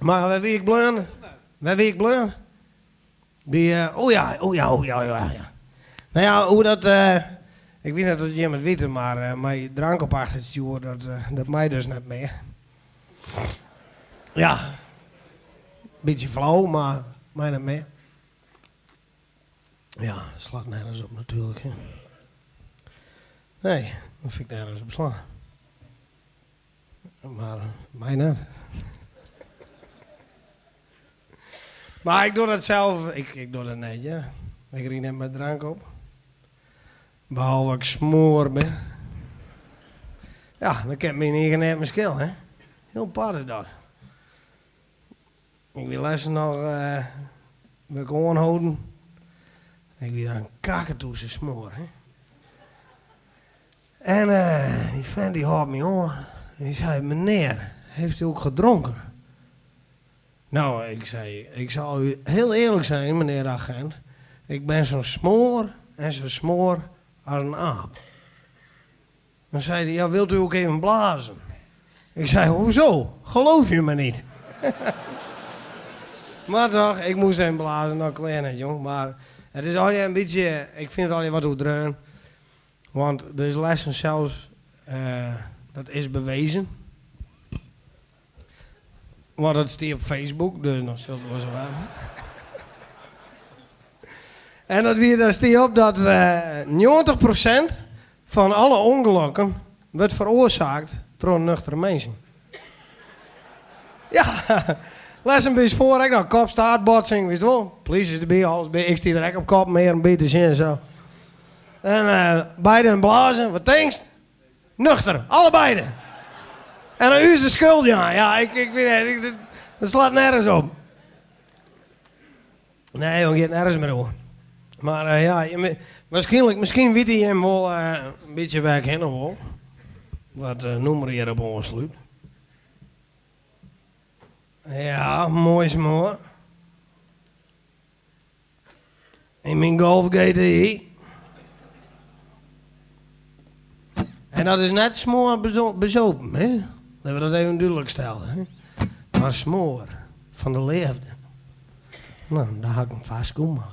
Maar waar wie ik blun? Waar wie ik blun? Oh ja. Nou ja, hoe dat... ik weet niet of het iemand weet, maar mijn drank op achter het stuur, dat mij dus net meer. Ja. Beetje flauw, maar mij niet meer. Ja, slaat nergens op natuurlijk. Hè. Nee, dat vind ik nergens op slaan. Maar mij niet. Maar ik doe dat zelf, ik doe dat niet, ja. Ik rijd net met drank op. Behalve ik smoor ben. Ja, dan kan ik me niet net mijn skill, hè. Heel paarden dat. Ik wil lessen nog wil ik aanhouden. Ik wil aan kakatoes smoor, hè. En die vent die houdt me aan. En die zei, meneer, heeft u ook gedronken? Nou, ik zal u heel eerlijk zijn, meneer de agent. Ik ben zo'n smoor en zo smoor als een aap. Dan zei hij, ja, wilt u ook even blazen? Ik zei, hoezo? Geloof je me niet? Maar toch, ik moest even blazen, nou klein jong. Maar het is al een beetje, ik vind het al wat overdreven. Want er is lessen zelfs, dat is bewezen. Want dat staat op Facebook, dus nog zult wel zo wel. En dat weer, daar staat op dat 90% van alle ongelukken wordt veroorzaakt door nuchtere mensen. Ja, les een beetje voor, nou, kop staat, botsing, weet je wel. Politie is erbij, alles bij, ik sta er echt op kop, meer een beetje zin en zo. En beiden blazen, wat denkst? Nuchter, allebei. En dan u is de schuld, ja. Ja, ik weet niet, dat slaat nergens op. Nee, jongen, je gaat nergens meer over. Maar ja, misschien weet hij hem wel een beetje weg heen wel. Wat noemen we hier op ons sluit. Ja, mooi smoor. In mijn Golf GTI. En dat is net smoor bezopen, hè? Dat we dat even duidelijk stellen, hè? Maar smoor van de leefde. Nou, daar ga ik hem vast komen.